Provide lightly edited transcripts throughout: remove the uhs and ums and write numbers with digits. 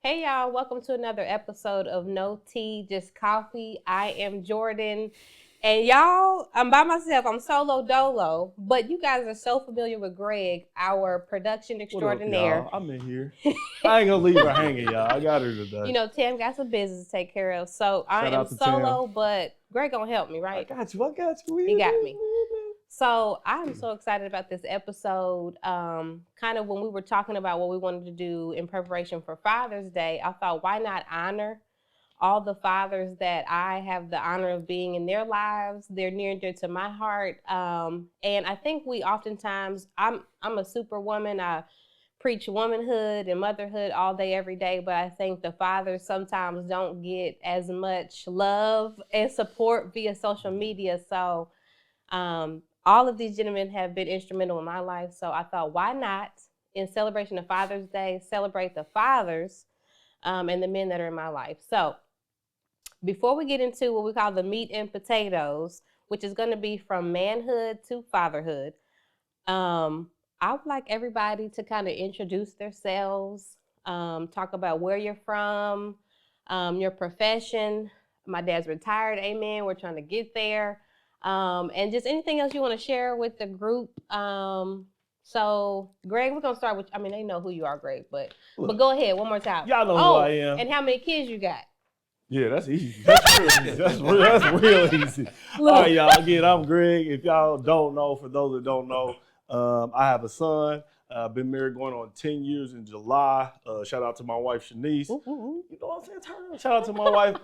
Hey y'all, welcome to another episode of No Tea, Just Coffee. I am Jordan. And y'all, I'm by myself. I'm solo dolo, but you guys are so familiar with Greg, our production extraordinaire. What up, y'all? I'm in here. I ain't gonna leave her hanging, y'all. I got her today. You know, Tam got some business to take care of. So I am solo, but Greg gonna help me, right? I got you. He got me. So I'm so excited about this episode. Kind of when we were talking about what we wanted to do in preparation for Father's Day, I thought, why not honor all the fathers that I have the honor of being in their lives? They're near and dear to my heart. And I think we oftentimes, I'm a superwoman. I preach womanhood and motherhood all day, every day. But I think the fathers sometimes don't get as much love and support via social media. So all of these gentlemen have been instrumental in my life. So I thought, why not, in celebration of Father's Day, celebrate the fathers and the men that are in my life. So before we get into what we call the meat and potatoes, which is going to be from manhood to fatherhood, I would like everybody to kind of introduce themselves, talk about where you're from, your profession. My dad's retired, amen. We're trying to get there. And just anything else you want to share with the group. So, Greg, we're going to start with, they know who you are, Greg, but go ahead one more time. Y'all know who I am. And how many kids you got? Yeah, that's easy. That's real easy. That's real easy. All right, y'all. Again, I'm Greg. If y'all don't know, for those that don't know, I have a son. I've been married going on 10 years in July. Shout out to my wife, Shanice. Ooh. You know what I'm saying? Turn. Shout out to my wife.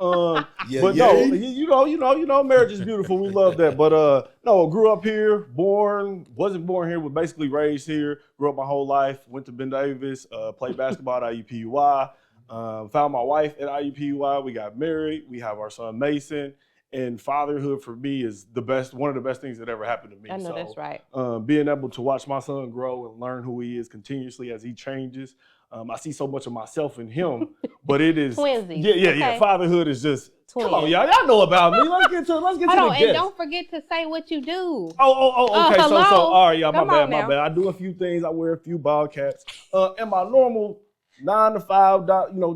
No, marriage is beautiful. We love that. But no, grew up here, wasn't born here, but basically raised here. Grew up my whole life. Went to Ben Davis, played basketball at IUPUI. Found my wife at IUPUI. We got married. We have our son, Mason. And fatherhood for me is one of the best things that ever happened to me. I know that's right. Being able to watch my son grow and learn who he is continuously as he changes. I see so much of myself in him, but it is twinsies. Yeah. Fatherhood is just come on, y'all know about me. Let's get to the guest. And don't forget to say what you do. Okay. So all right, y'all. My bad. I do a few things. I wear a few ball caps. And my normal 9 to 5,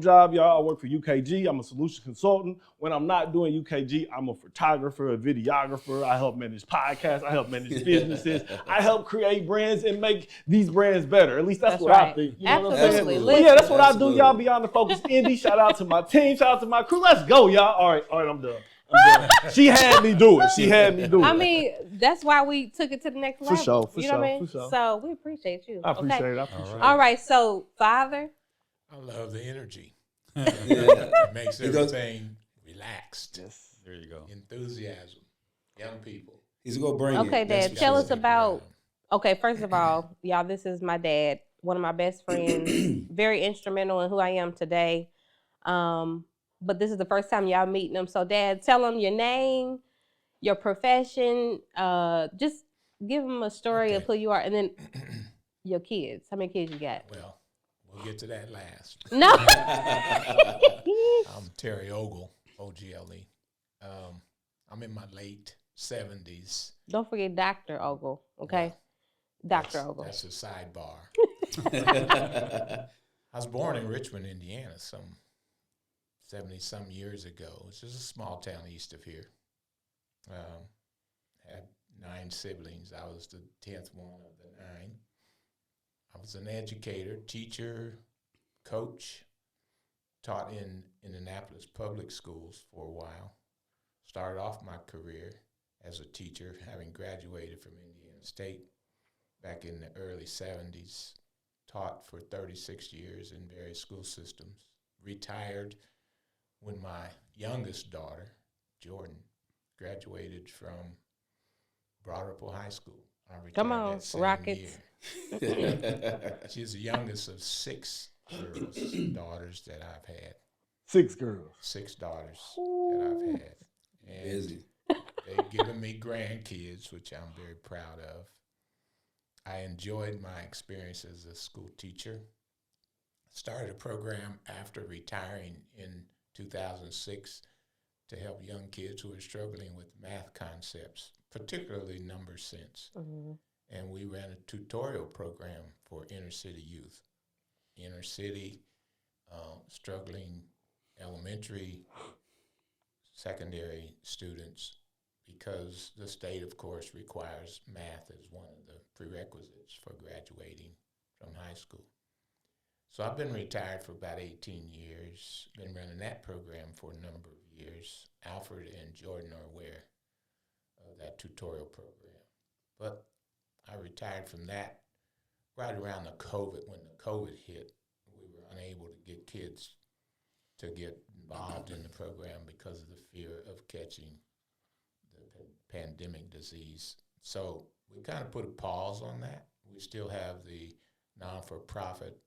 job, y'all. I work for UKG. I'm a solution consultant. When I'm not doing UKG, I'm a photographer, a videographer. I help manage podcasts. I help manage businesses. I help create brands and make these brands better. At least that's what right. I think. You know Absolutely. What I'm saying? Well, that's what I do, y'all. Beyond the Focus Indie. Shout out to my team. Shout out to my crew. Let's go, y'all. All right, I'm done. She had me do it. That's why we took it to the next level. For sure. You know what I mean? So we appreciate you. I appreciate it. All right, so father. I love the energy. It makes everything relaxed. Yes, there you go. Enthusiasm. Young people. He's going to bring Okay, Dad, tell us about, first of all, y'all, this is my dad, one of my best friends, very instrumental in who I am today. But this is the first time y'all meeting him. So, Dad, tell him your name, your profession, just give him a story of who you are, and then your kids. How many kids you got? Well, we'll get to that last. No. I'm Terry Ogle, O-G-L-E. I'm in my late 70s. Don't forget Dr. Ogle, okay? Well, Dr. Ogle. That's a sidebar. I was born in Richmond, Indiana, some 70-some years ago. It's just a small town east of here. Had 9 siblings. I was the 10th one of the 9. I was an educator, teacher, coach, taught in Indianapolis public schools for a while. Started off my career as a teacher, having graduated from Indiana State back in the early 70s. Taught for 36 years in various school systems. Retired when my youngest daughter, Jordan, graduated from Broad Ripple High School. I retired Come on, that same Rockets. year. She's the youngest of 6 daughters that I've had. 6 girls. 6 daughters that I've had. And busy. They've given me grandkids, which I'm very proud of. I enjoyed my experience as a school teacher. Started a program after retiring in 2006 to help young kids who are struggling with math concepts, particularly number sense. Mm-hmm. And we ran a tutorial program for inner city youth. Inner city struggling elementary, secondary students, because the state, of course, requires math as one of the prerequisites for graduating from high school. So I've been retired for about 18 years, been running that program for a number of years. Alfred and Jordan are aware of that tutorial program. But I retired from that right around the COVID. When the COVID hit, we were unable to get kids to get involved in the program because of the fear of catching the pandemic disease. So we kind of put a pause on that. We still have the non-for-profit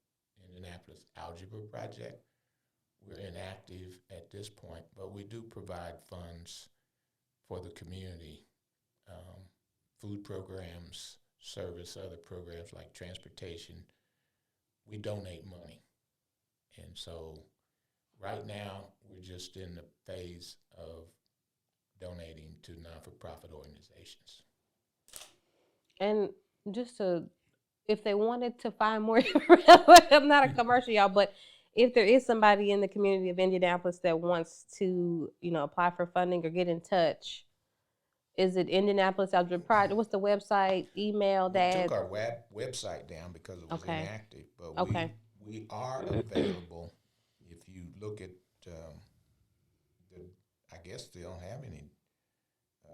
Indianapolis Algebra Project. We're inactive at this point, but we do provide funds for the community, food programs, service, other programs like transportation. We donate money. And so right now, we're just in the phase of donating to non-for-profit organizations. And just to, if they wanted to find more, I'm not a commercial, y'all, but if there is somebody in the community of Indianapolis that wants to, apply for funding or get in touch, is it Indianapolis Algebra Project? What's the website? Email, Dad? We took our website down because it was inactive, but we are available. If you look at, I guess they don't have any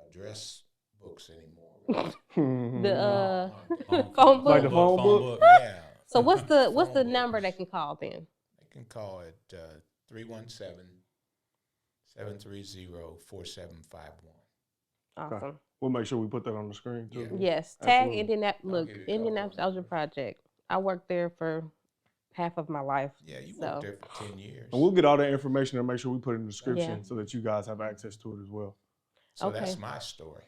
address books anymore. The phone book? Like the phone book? Yeah. So what's the number they can call then? They can call at 317-730-4751. Awesome. Okay. We'll make sure we put that on the screen too. Yeah. Yes. Tag Indianapolis Algebra Project. I worked there for half of my life. Yeah, you worked there for 10 years. And we'll get all that information and make sure we put it in the description so that you guys have access to it as well. So that's my story.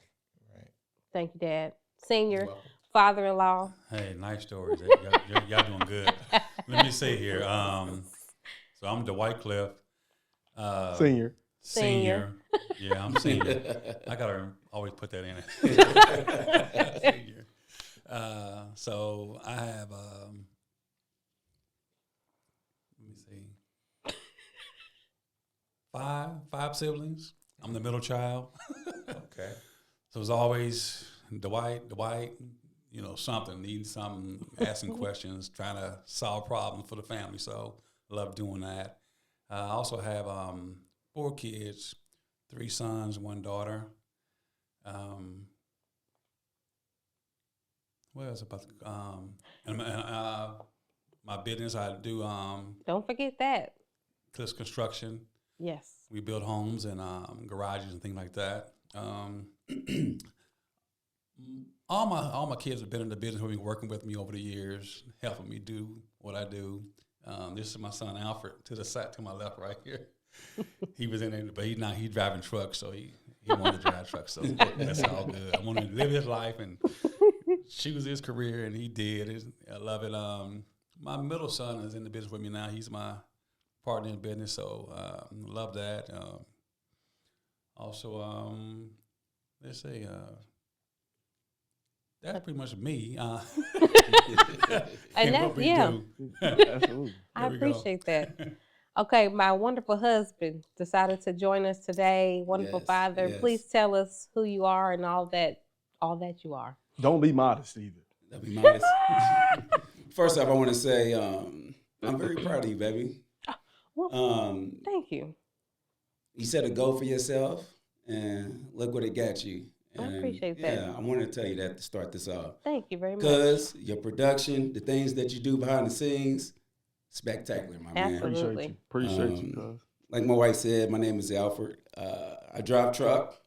Right. Thank you, Dad. Senior, father-in-law. Hey, nice stories. Y'all doing good. Let me see here. So I'm Dwight Cliff. Senior. Yeah, I'm senior. I gotta always put that in it. Senior. So I have let me see, five siblings. I'm the middle child. Okay. So it's always Dwight. Needing something, asking questions, trying to solve problems for the family. So love doing that. I also have 4 kids, 3 sons, 1 daughter. What else about my business? I do. Don't forget that. Cliffs Construction. Yes. We build homes and garages and things like that. All my kids have been in the business, have been working with me over the years, helping me do what I do. This is my son Alfred to the side, to my left, right here. He was in it, but he's driving trucks, so he wanted to drive trucks, so that's all good. I wanted to live his life and choose his career, and he did. I love it. My middle son is in the business with me now. He's my partner in business, so love that. Also, let's say that's pretty much me. And that's, Absolutely. I appreciate that. Okay, my wonderful husband decided to join us today. Wonderful father. Yes. Please tell us who you are and all that you are. Don't be modest either. Don't be modest. First off, I want to say I'm very proud of you, baby. Well, thank you. You set a goal for yourself, and look what it got you. And I appreciate that. Yeah, I wanted to tell you that to start this off. Thank you very much. Because your production, the things that you do behind the scenes, spectacular, my man. Absolutely. Appreciate you, cuz. Like my wife said, my name is Alfred. I drive truck.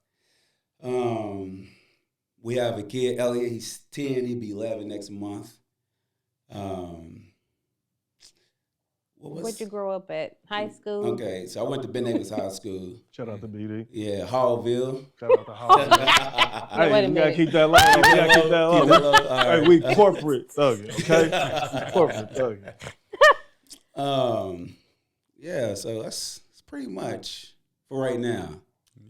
We have a kid, Elliot. He's 10. He'll be 11 next month. Where'd you grow up at? High school? Okay, so I went to Ben Davis High School. Shout out to BD. Yeah, Hallville. Shout out to Hallville. Hey, you gotta keep that low. You gotta keep that low. Hey, we corporate thugging, okay? Corporate thugging. Yeah, so that's pretty much for right now.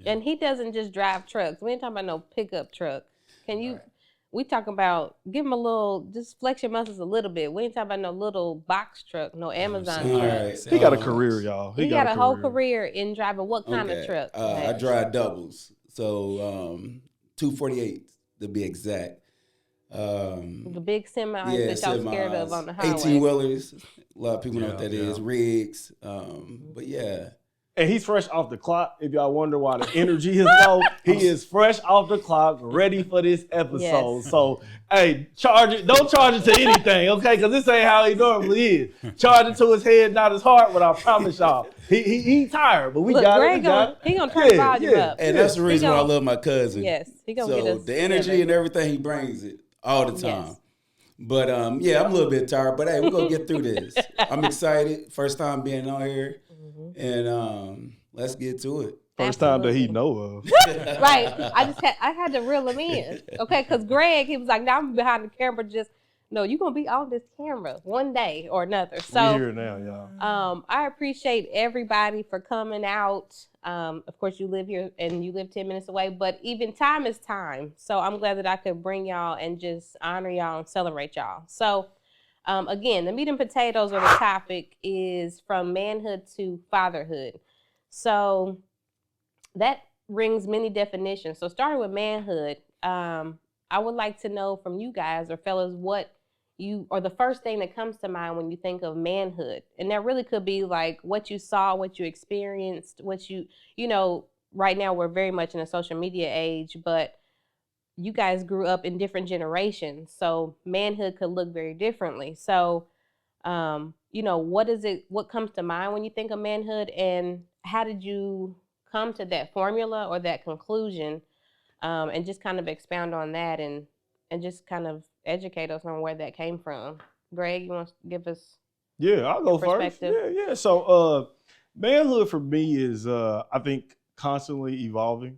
And he doesn't just drive trucks. We ain't talking about no pickup truck. Can you? we talking about give him a little, just flex your muscles a little bit. We ain't talking about no little box truck, no Amazon truck. Right. He got a career, y'all. He got a whole career in driving what kind of truck? I drive doubles, so 248 to be exact. The big semis that y'all scared of on the highway. 18-wheelers. A lot of people know what that is. Rigs. But yeah. And he's fresh off the clock. If y'all wonder why the energy is low, he is fresh off the clock, ready for this episode. Yes. So, hey, charge it. Don't charge it to anything, okay? Because this ain't how he normally is. Charge it to his head, not his heart. But I promise y'all, he tired. But we got Greg it. He gonna turn the volume up. And that's the reason why I love my cousin. Yes, he gonna get us the energy and everything, he brings it all the time. Yes. But I'm a little bit tired. But hey, we're gonna get through this. I'm excited. First time being on here. And let's get to it. First time that he know of. Right. I had to reel him in. Okay, because Greg, he was like, "Now I'm behind the camera. Just no, you're gonna be on this camera one day or another." So we're here now, y'all. I appreciate everybody for coming out. Of course, you live here and you live 10 minutes away, but even time is time. So I'm glad that I could bring y'all and just honor y'all and celebrate y'all. So. Again, the meat and potatoes of the topic is from manhood to fatherhood. So that rings many definitions. So starting with manhood, I would like to know from you guys or fellas what or the first thing that comes to mind when you think of manhood. And that really could be like what you saw, what you experienced, what you know, right now we're very much in a social media age, but you guys grew up in different generations, so manhood could look very differently. So, what comes to mind when you think of manhood, and how did you come to that formula or that conclusion, and just kind of expound on that and just kind of educate us on where that came from. Greg, you want to give us? Yeah, I'll go first. Yeah. So, manhood for me is, I think, constantly evolving.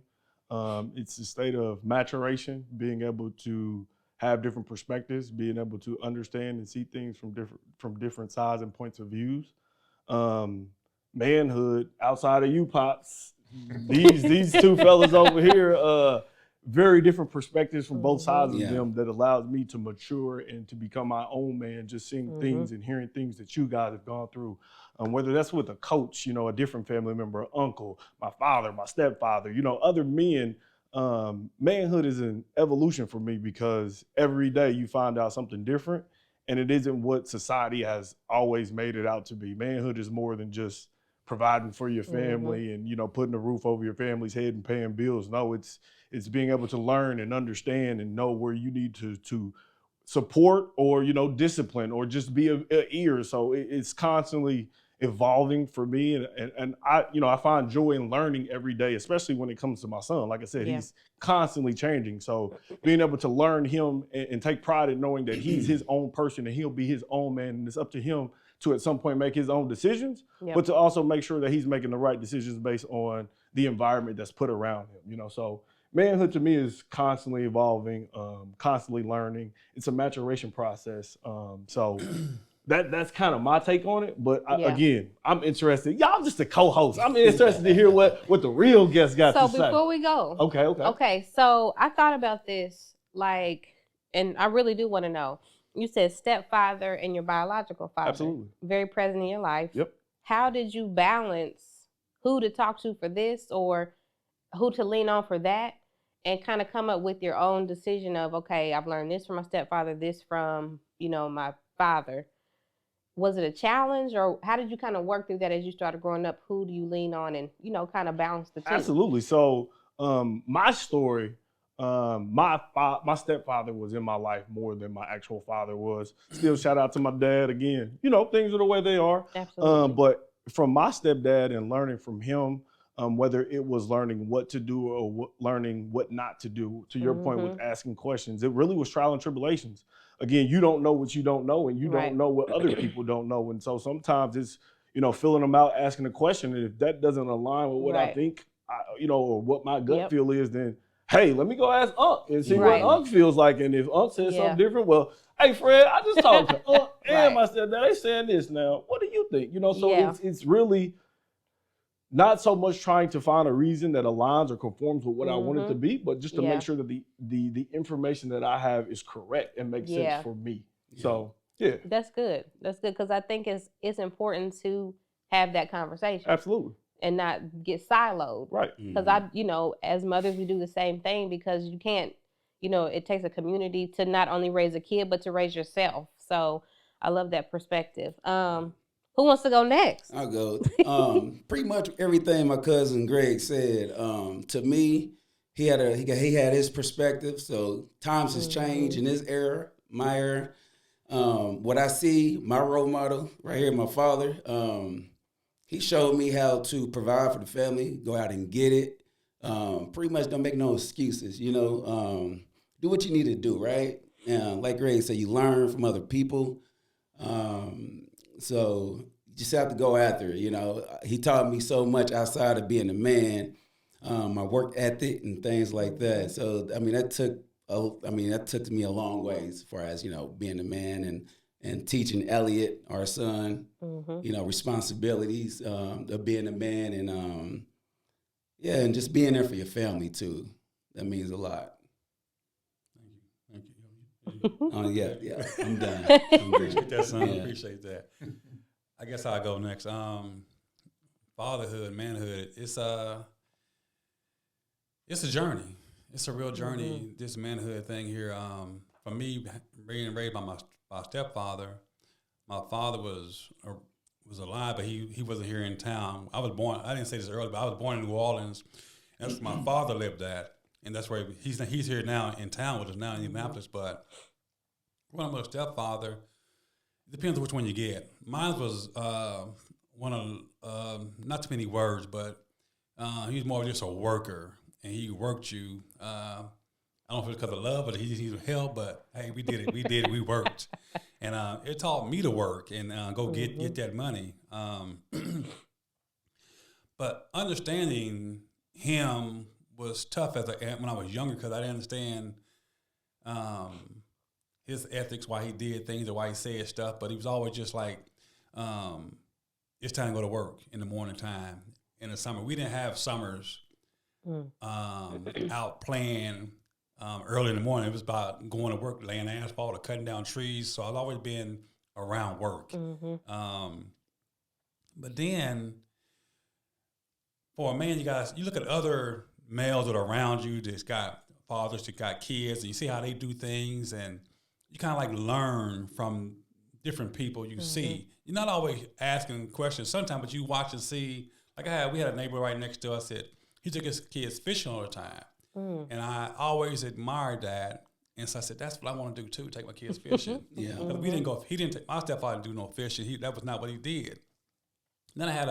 It's a state of maturation, being able to have different perspectives, being able to understand and see things from different sides and points of views. Manhood, outside of you, Pops, these two fellas over here, very different perspectives from both sides of them that allows me to mature and to become my own man, just seeing things and hearing things that you guys have gone through. Whether that's with a coach, a different family member, uncle, my father, my stepfather, other men, manhood is an evolution for me because every day you find out something different and it isn't what society has always made it out to be. Manhood is more than just providing for your family and, putting a roof over your family's head and paying bills. No, it's being able to learn and understand and know where you need to support or, discipline or just be an ear. So it's constantly evolving for me. And I find joy in learning every day, especially when it comes to my son. Like I said, he's constantly changing. So being able to learn him and take pride in knowing that he's his own person and he'll be his own man. And it's up to him to at some point make his own decisions, but to also make sure that he's making the right decisions based on the environment that's put around him, So manhood to me is constantly evolving, constantly learning. It's a maturation process. So that's kind of my take on it. But again, I'm interested. Y'all just a co-host. I'm interested to hear what the real guest got to say. So before we go. Okay. So I thought about this, and I really do want to know. You said stepfather and your biological father. Absolutely. Very present in your life. Yep. How did you balance who to talk to for this or who to lean on for that and kind of come up with your own decision of, okay, I've learned this from my stepfather, this from, my father. Was it a challenge or how did you kind of work through that as you started growing up? Who do you lean on and, kind of balance the two? Absolutely. So my story, my stepfather was in my life more than my actual father was. Still shout out to my dad again. Things are the way they are. Absolutely. But from my stepdad and learning from him, whether it was learning what to do or learning what not to do, to your point with asking questions, it really was trial and tribulations. Again, you don't know what you don't know and you don't know what other people don't know. And so sometimes it's, filling them out, asking a question. And if that doesn't align with what I think, or what my gut feel is, then, hey, let me go ask Unc and see what Unc feels like. And if Unc says something different, well, hey, Fred, I just talked to Unc and my stepdad. They saying this now. What do you think? So it's really not so much trying to find a reason that aligns or conforms with what I want it to be, but just to make sure that the information that I have is correct and makes sense for me. So yeah, that's good. That's good, because I think it's important to have that conversation. Absolutely. And not get siloed. Right. Because as mothers, we do the same thing, because you can't, it takes a community to not only raise a kid, but to raise yourself. So I love that perspective. Who wants to go next? I'll go. Pretty much everything my cousin Greg said. To me, he had his perspective. So times has changed in this era, my era. What I see, my role model right here, my father. He showed me how to provide for the family, go out and get it. Pretty much don't make no excuses, do what you need to do, right? Like Greg said, you learn from other people. So you just have to go after it, He taught me so much outside of being a man, my work ethic and things like that. So, that took me a long way as far as, being a man and teaching Elliot, our son, responsibilities of being a man and, and just being there for your family too. That means a lot. Thank you. Yeah, I'm done. Appreciate that, son. Appreciate that. I guess I'll go next. Fatherhood, manhood, it's a journey. It's a real journey, this manhood thing here. For me, being raised by my stepfather, my father was alive, but he wasn't here in town. I was born, I didn't say this earlier, but I was born in New Orleans. And that's where my father lived at. And that's where he's here now in town with us now in Indianapolis. But when I'm with a stepfather, it depends on which one you get. Mine was one of, not too many words, but he was more just a worker. And he worked you. I don't know if it's because of love, but he needed help. But hey, we did it. We worked, and it taught me to work and go get that money. But understanding him was tough when I was younger, because I didn't understand his ethics, why he did things or why he said stuff. But he was always just like, it's time to go to work in the morning time. In the summer, we didn't have summers. Out playing early in the morning. It was about going to work, laying asphalt or cutting down trees. So I've always been around work. But then for a man, you look at other males that are around you that's got fathers, that got kids, and you see how they do things, and you kind of like learn from different people you see. You're not always asking questions sometimes, but you watch and see. Like we had a neighbor right next to us that he took his kids fishing all the time. And I always admired that. And so I said, that's what I want to do too, take my kids fishing. Because we didn't go, my stepfather didn't do no fishing. That was not what he did. And then I had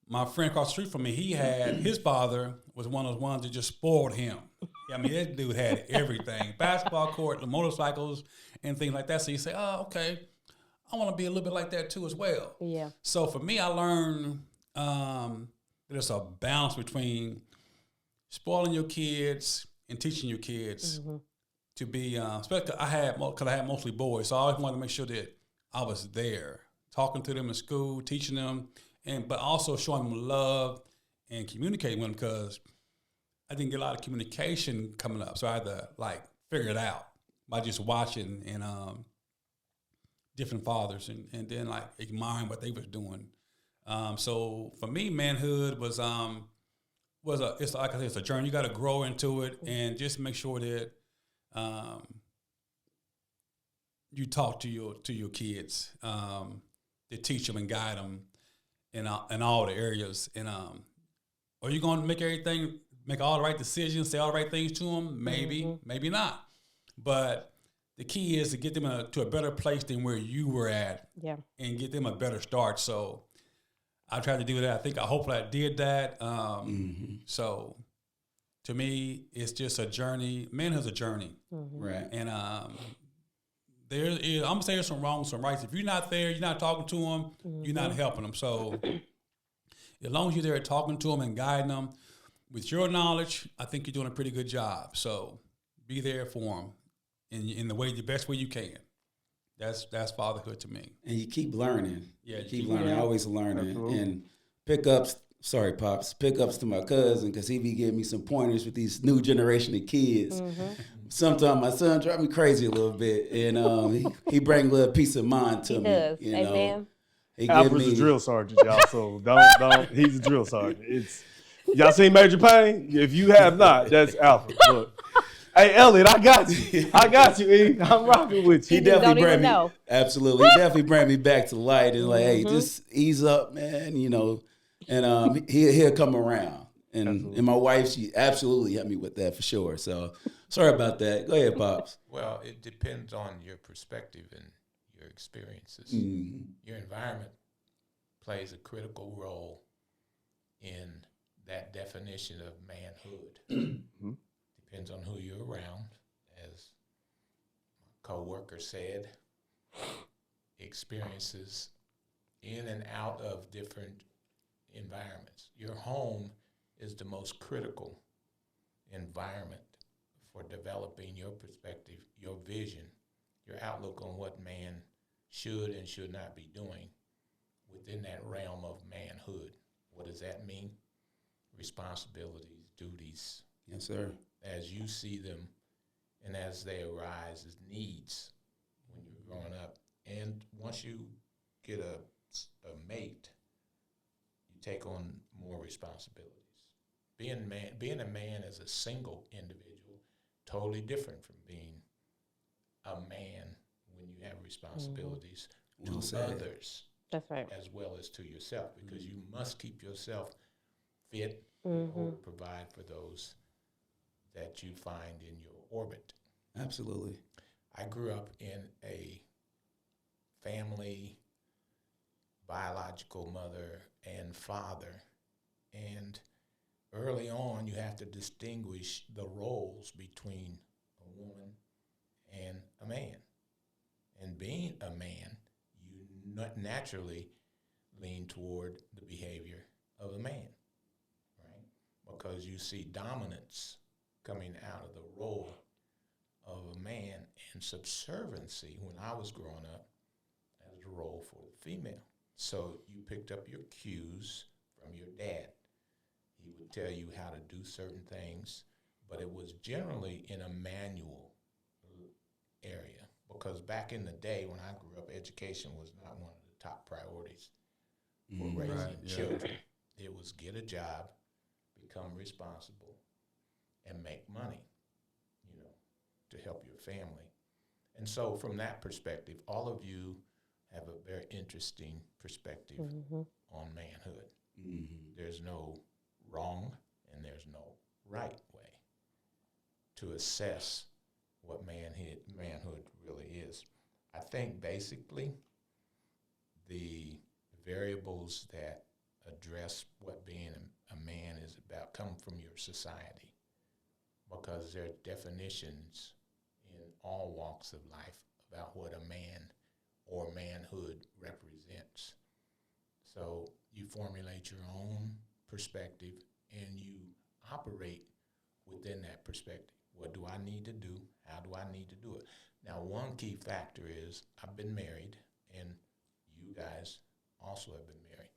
my friend across the street from me, his father was one of those ones that just spoiled him. That dude had everything, basketball court, the motorcycles and things like that. So you say, oh, okay, I want to be a little bit like that too as well. Yeah. So for me, I learned, there's a balance between spoiling your kids and teaching your kids to be, especially because I had mostly boys, so I always wanted to make sure that I was there, talking to them in school, teaching them, but also showing them love and communicating with them, because I didn't get a lot of communication coming up, so I had to figure it out by just watching and different fathers and then admiring what they was doing. So for me, manhood was it's like I said, it's a journey. You got to grow into it and just make sure that you talk to your kids, to teach them and guide them in all the areas. And are you going to make all the right decisions, say all the right things to them? Maybe, maybe not. But the key is to get them to a better place than where you were at, and get them a better start. So I tried to do that. Hopefully I did that. So to me, it's just a journey. Manhood's a journey. Right. And I'm going to say there's some wrongs, some rights. If you're not there, you're not talking to them, you're not helping them. So as long as you're there talking to them and guiding them with your knowledge, I think you're doing a pretty good job. So be there for them in the best way you can. That's fatherhood to me. And you keep learning. Yeah, keep learning. Always learning. Absolutely. And pick up sorry, Pops, pickups to my cousin because he be giving me some pointers with these new generation of kids. Sometimes my son drive me crazy a little bit, and he bring a little peace of mind to He me. does. You Amen. know, he Alfred's a drill sergeant, y'all. So don't. He's a drill sergeant. Y'all seen Major Payne? If you have not, that's Alfred. Look. Hey, Elliot, I got you, E. I'm rocking with you. He definitely bring me. Absolutely. He definitely bring me back to light and like, hey, just ease up, man, you know. And he'll come around. And my wife, she absolutely helped me with that for sure. So sorry about that. Go ahead, Pops. Well, it depends on your perspective and your experiences. Your environment plays a critical role in that definition of manhood. Depends on who you're around. As my co-worker said, experiences in and out of different environments. Your home is the most critical environment for developing your perspective, your vision, your outlook on what man should and should not be doing within that realm of manhood. What does that mean? Responsibilities, duties. Yes, sir. As you see them and as they arise as needs when you're growing up. And once you get a mate, you take on more responsibilities. Being a man as a single individual, totally different from being a man when you have responsibilities to others. That's right. As well as to yourself, because you must keep yourself fit or provide for those that you find in your orbit. Absolutely. I grew up in a family, biological mother and father, and early on you have to distinguish the roles between a woman and a man. And being a man, you naturally lean toward the behavior of a man, right? Because you see dominance coming out of the role of a man, and subserviency when I was growing up as a role for the female. So you picked up your cues from your dad. He would tell you how to do certain things, but it was generally in a manual area, because back in the day when I grew up, education was not one of the top priorities for raising children. It was get a job, become responsible, and make money, you know, to help your family. And so from that perspective, all of you have a very interesting perspective on manhood. There's no wrong and there's no right way to assess what manhood really is. I think basically the variables that address what being a man is about come from your society, because there are definitions in all walks of life about what a man or manhood represents. So you formulate your own perspective and you operate within that perspective. What do I need to do? How do I need to do it? Now, one key factor is I've been married, and you guys also have been married.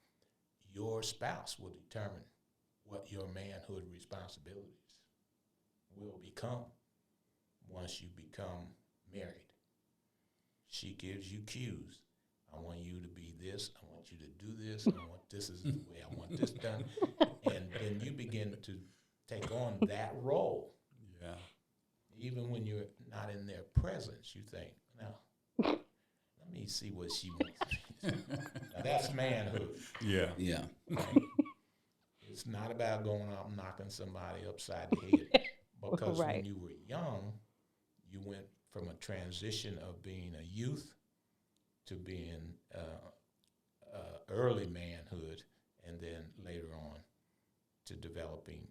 Your spouse will determine what your manhood responsibilities will become once you become married. She gives you cues. I want you to be this. I want you to do this. I want this is the way I want this done. And then you begin to take on that role. Yeah. Even when you're not in their presence, you think, now, let me see what she wants. Now, that's manhood. Yeah. Yeah. Right? It's not about going out and knocking somebody upside the head. Because when you were young, you went from a transition of being a youth to being early manhood, and then later on to developing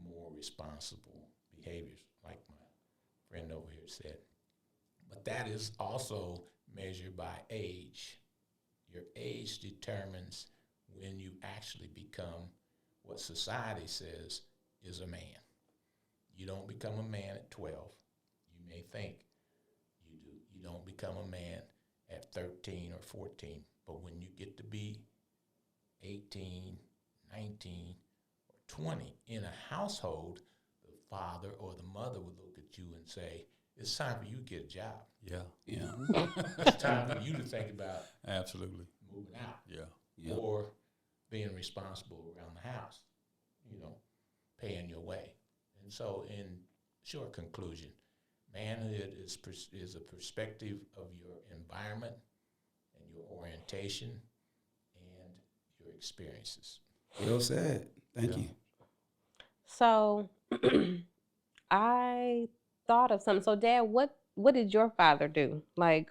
more responsible behaviors, like my friend over here said. But that is also measured by age. Your age determines when you actually become what society says is a man. You don't become a man at 12. You may think you do. You don't become a man at 13 or 14. But when you get to be 18, 19, or 20 in a household, the father or the mother would look at you and say, it's time for you to get a job. Yeah. It's time for you to think about Absolutely moving out. Yeah. Or being responsible around the house, paying your way. And so in short conclusion, manhood is a perspective of your environment and your orientation and your experiences. Well said. Thank you. So I thought of something. So Dad, what did your father do? Like,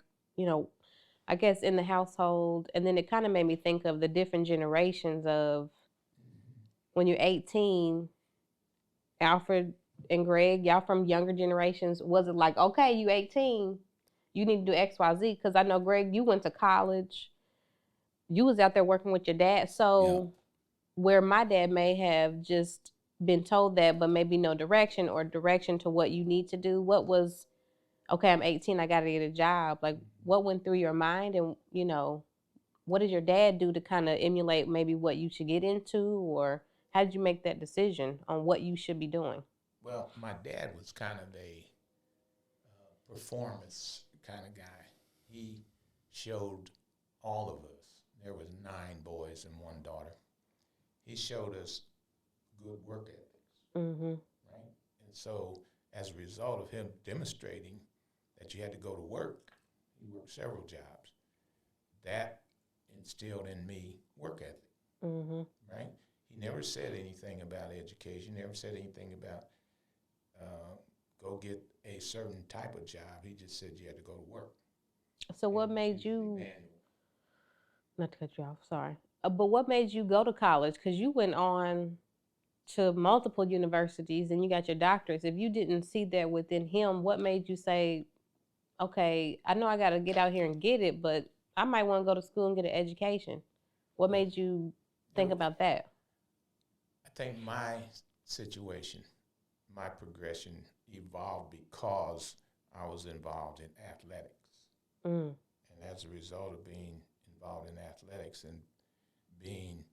I guess in the household, and then it kind of made me think of the different generations of when you're 18, Alfred and Greg, y'all from younger generations, was it like, okay, you 18, you need to do X, Y, Z? Because I know, Greg, you went to college. You was out there working with your dad. So where my dad may have just been told that, but maybe no direction or direction to what you need to do, what was, okay, I'm 18, I got to get a job. Like, what went through your mind? And, what did your dad do to kind of emulate maybe what you should get into? Or how did you make that decision on what you should be doing? Well, my dad was kind of a performance kind of guy. He showed all of us. There was 9 boys and 1 daughter. He showed us good work ethics, right? And so as a result of him demonstrating that you had to go to work, he worked several jobs, that instilled in me work ethic, right? He never said anything about education, never said anything about go get a certain type of job. He just said you had to go to work. So what made you, not to cut you off, sorry, but what made you go to college? Because you went on to multiple universities and you got your doctorates. If you didn't see that within him, what made you say, okay, I know I got to get out here and get it, but I might want to go to school and get an education? What made you think about that? I think my situation, my progression evolved because I was involved in athletics. And as a result of being involved in athletics and being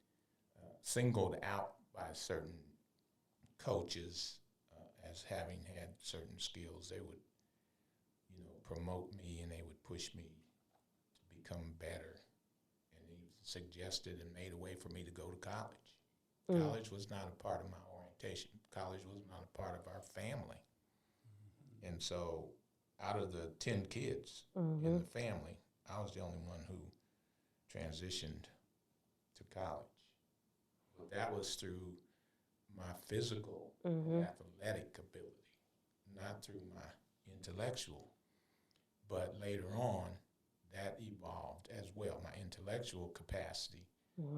singled out by certain coaches as having had certain skills, they would, promote me and they would push me to become better. And he suggested and made a way for me to go to college. College was not a part of my orientation. College was not a part of our family. And so out of the 10 kids in the family, I was the only one who transitioned to college. But that was through my physical and athletic ability, not through my intellectual. But later on, that evolved as well. My intellectual capacity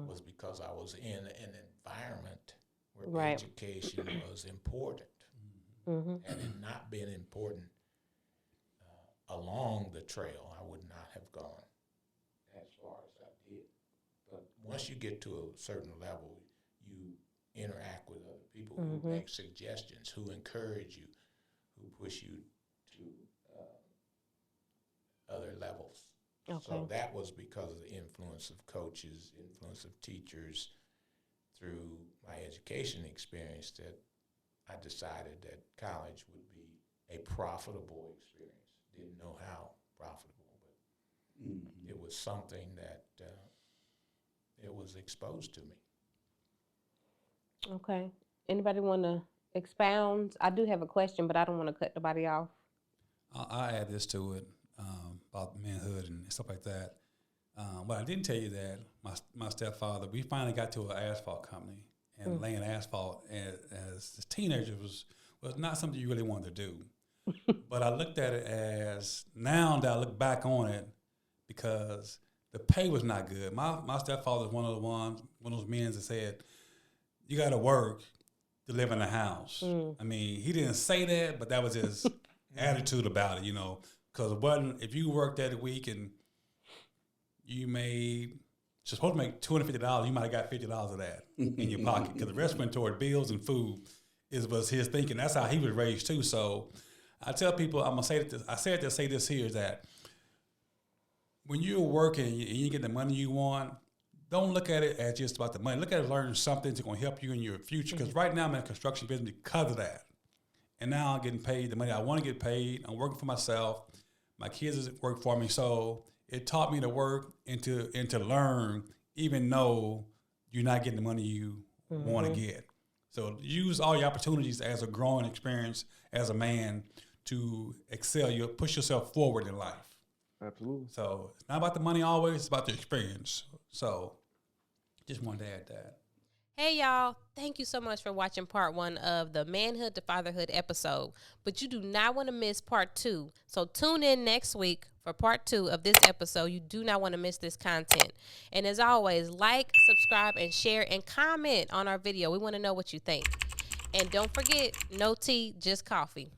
was because I was in an environment where education was important. Had it not been important along the trail, I would not have gone as far as I did. But once you get to a certain level, you interact with other people who make suggestions, who encourage you, who push you to other levels. Okay. So that was because of the influence of coaches, influence of teachers, through my education experience, that I decided that college would be a profitable experience. Didn't know how profitable, but it was something that it was exposed to me. Okay. Anybody want to expound? I do have a question, but I don't want to cut nobody off. I'll add this to it about manhood and stuff like that. But I didn't tell you that my stepfather, we finally got to an asphalt company, and laying asphalt as teenagers was not something you really wanted to do. But I looked at it as, now that I look back on it, because the pay was not good. My stepfather was one of those men that said, you got to work to live in a house. I mean, he didn't say that, but that was his attitude about it, because if you worked that week and you supposed to make $250, you might have got $50 of that in your pocket, because the rest went toward bills and food. Was his thinking. That's how he was raised too. So I tell people, I'm gonna say this. I said to say this here, is that when you're working and you get the money you want, don't look at it as just about the money. Look at it as learning something that's going to help you in your future. Because right now I'm in the construction business because of that. And now I'm getting paid the money I want to get paid. I'm working for myself. My kids work for me. So it taught me to work and to learn, even though you're not getting the money you want to get. So use all your opportunities as a growing experience as a man to excel. You push yourself forward in life. Absolutely. So it's not about the money always, it's about the experience. So just wanted to add that. Hey, y'all. Thank you so much for watching part 1 of the Manhood to Fatherhood episode. But you do not want to miss part 2. So tune in next week for part 2 of this episode. You do not want to miss this content. And as always, like, subscribe, and share, and comment on our video. We want to know what you think. And don't forget, no tea, just coffee.